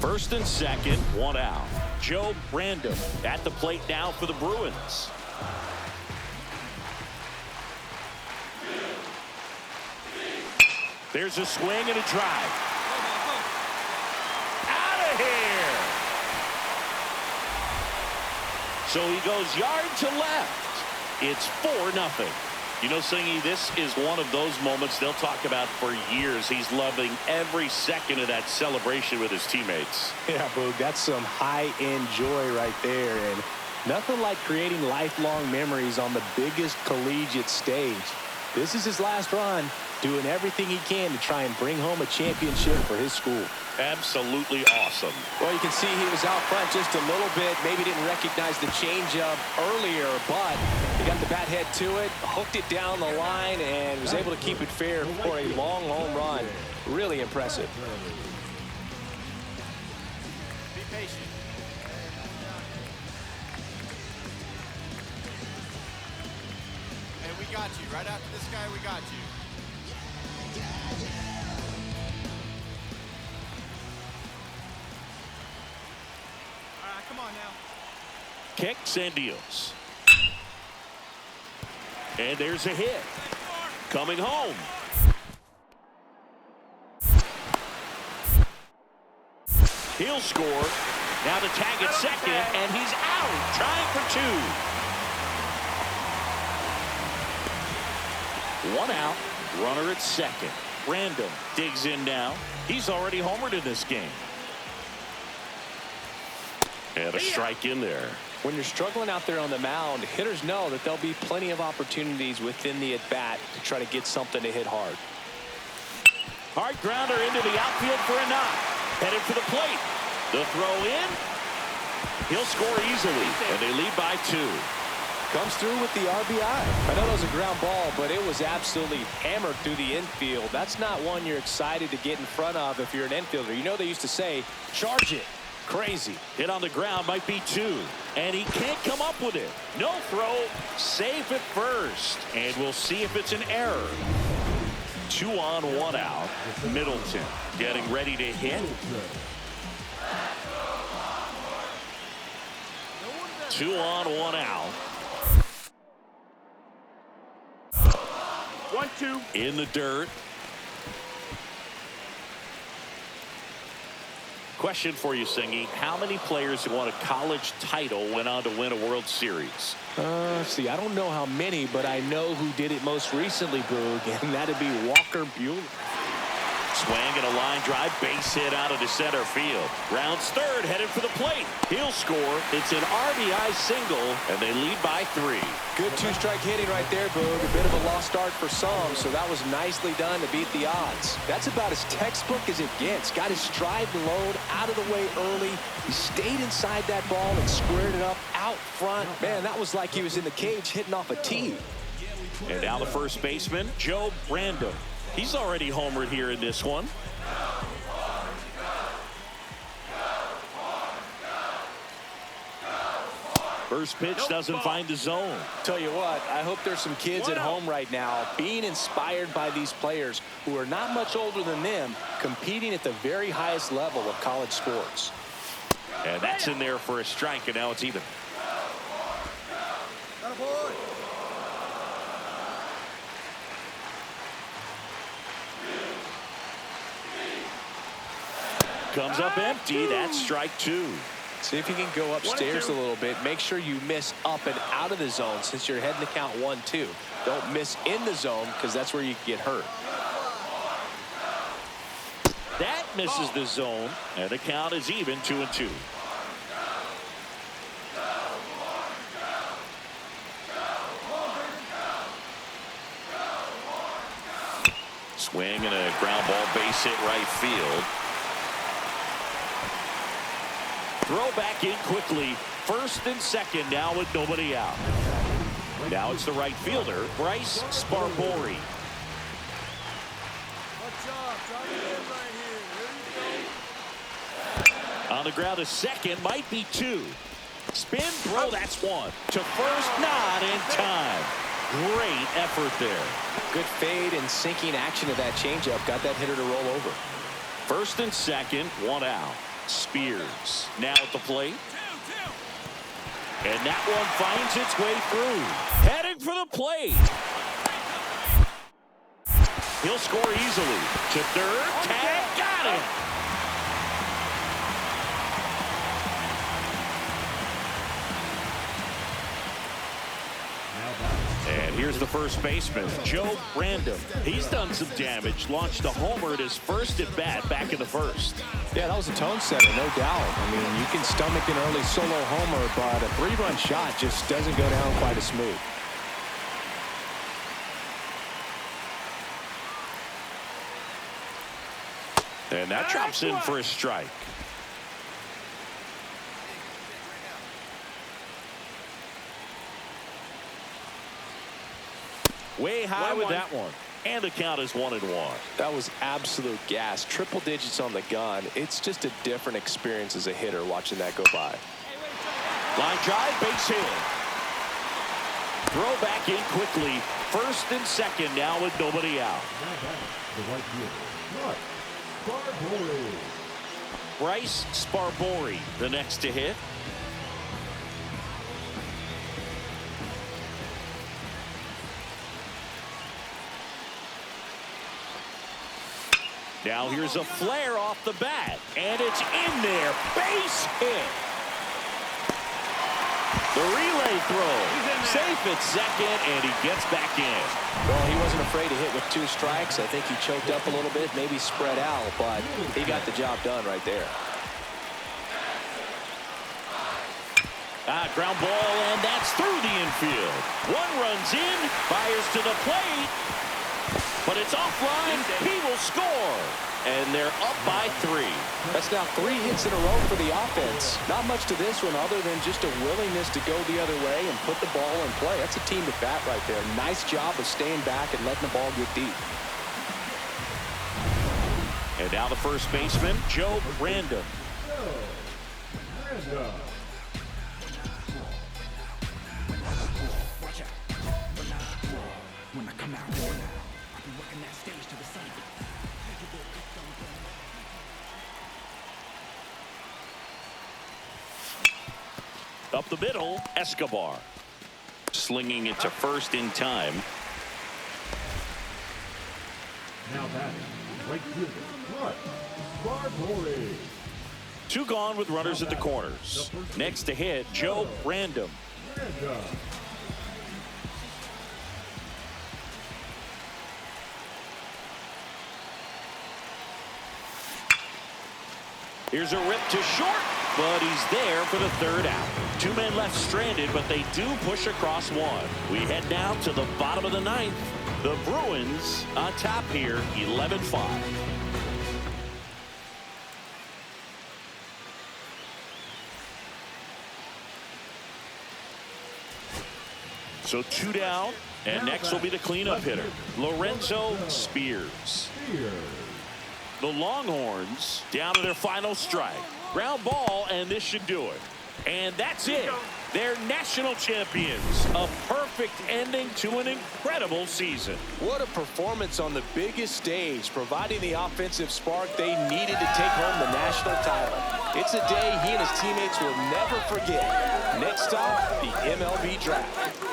First and second, one out. Joe Random at the plate now for the Bruins. There's a swing and a drive. Out of here. So he goes yard to left. It's 4-0. You know, Singy, this is one of those moments they'll talk about for years. He's loving every second of that celebration with his teammates. Yeah, Boog, that's some high-end joy right there. And nothing like creating lifelong memories on the biggest collegiate stage. This is his last run, doing everything he can to try and bring home a championship for his school. Absolutely awesome. Well, you can see he was out front just a little bit. Maybe didn't recognize the changeup earlier, but he got the bat head to it, hooked it down the line, and was able to keep it fair for a long home run. Really impressive. Be patient. And we got you. Right after this guy, we got you. Come on now. Kicks and deals. And there's a hit. Coming home. He'll score. Now to tag at second, and he's out. Trying for two. One out. Runner at second. Random digs in now. He's already homered in this game. And a strike in there. When you're struggling out there on the mound, hitters know that there'll be plenty of opportunities within the at-bat to try to get something to hit hard. Hard grounder into the outfield for a knock. Headed for the plate. The throw in. He'll score easily, and they lead by 2. Comes through with the RBI. I know it was a ground ball, but it was absolutely hammered through the infield. That's not one you're excited to get in front of if you're an infielder. You know they used to say, charge it. Crazy. Hit on the ground might be 2. And he can't come up with it. No throw. Safe at first. And we'll see if it's an error. 2 on, 1 out. Middleton getting ready to hit. 2 on, 1 out. 1-2. In the dirt. Question for you, Singy. How many players who won a college title went on to win a World Series? See, I don't know how many, but I know who did it most recently, Boog, and that'd be Walker Buehler. Swing and a line drive, base hit out of the center field. Rounds third, headed for the plate. He'll score. It's an RBI single, and they lead by 3. Good 2-strike hitting right there, Boog. A bit of a lost start for some, so that was nicely done to beat the odds. That's about as textbook as it gets. Got his stride and load out of the way early. He stayed inside that ball and squared it up out front. Man, that was like he was in the cage hitting off a tee. And now the first baseman, Joe Random. He's already homered here in this one. First pitch doesn't find the zone. Tell you what, I hope there's some kids at home right now being inspired by these players who are not much older than them, competing at the very highest level of college sports. And that's in there for a strike, and now it's even. Comes up empty. That's strike 2. See if you can go upstairs a little bit. Make sure you miss up and out of the zone since you're heading to count 1-2. Don't miss in the zone because that's where you can get hurt. That misses the zone, and the count is even 2-2. Swing and a ground ball, base hit right field. Throw back in quickly. First and second now with nobody out. Now it's the right fielder, Bryce Sparbori. On the ground, a second, might be 2. Spin, throw, that's 1. To first, not in time. Great effort there. Good fade and sinking action of that changeup. Got that hitter to roll over. First and second, 1 out. Spears now at the plate. And that one finds its way through. Heading for the plate. He'll score easily. To third. Tag. Got him. And here's the first baseman, Joe Random. He's done some damage. Launched a homer at his first at bat back in the first. Yeah, that was a tone setter, no doubt. I mean, you can stomach an early solo homer, but a 3-run shot just doesn't go down quite as smooth. And that drops in for a strike. Way high with that one. And the count is 1-1. That was absolute gas. Triple digits on the gun. It's just a different experience as a hitter watching that go by. Line drive, base hit. Throw back in quickly. First and second now with nobody out. Bryce Sparbori, the next to hit. Now here's a flare off the bat, and it's in there. Base hit. The relay throw. Safe at second, and he gets back in. Well, he wasn't afraid to hit with 2 strikes. I think he choked up a little bit, maybe spread out, but he got the job done right there. Ground ball, and that's through the infield. One runs in, fires to the plate. But it's offline. He will score. And they're up by 3. That's now 3 hits in a row for the offense. Not much to this one other than just a willingness to go the other way and put the ball in play. That's a team to bat right there. Nice job of staying back and letting the ball get deep. And now the first baseman, Joe Random. When I come out here, I'll be working that stage to the sun. Up the middle, Escobar. Slinging it to first in time. Now batting, right fielder, Sparbori. 2 gone with runners at the corners. Next to hit, Joe Random. Here's a rip to short, but he's there for the 3rd out. 2 men left stranded, but they do push across 1. We head now to the bottom of the 9th. The Bruins on top here, 11-5. So 2 down, and next will be the cleanup hitter, Lorenzo Spears. The Longhorns down to their final strike. Ground ball, and this should do it. And that's it. They're national champions. A perfect ending to an incredible season. What a performance on the biggest stage, providing the offensive spark they needed to take home the national title. It's a day he and his teammates will never forget. Next stop, the MLB Draft.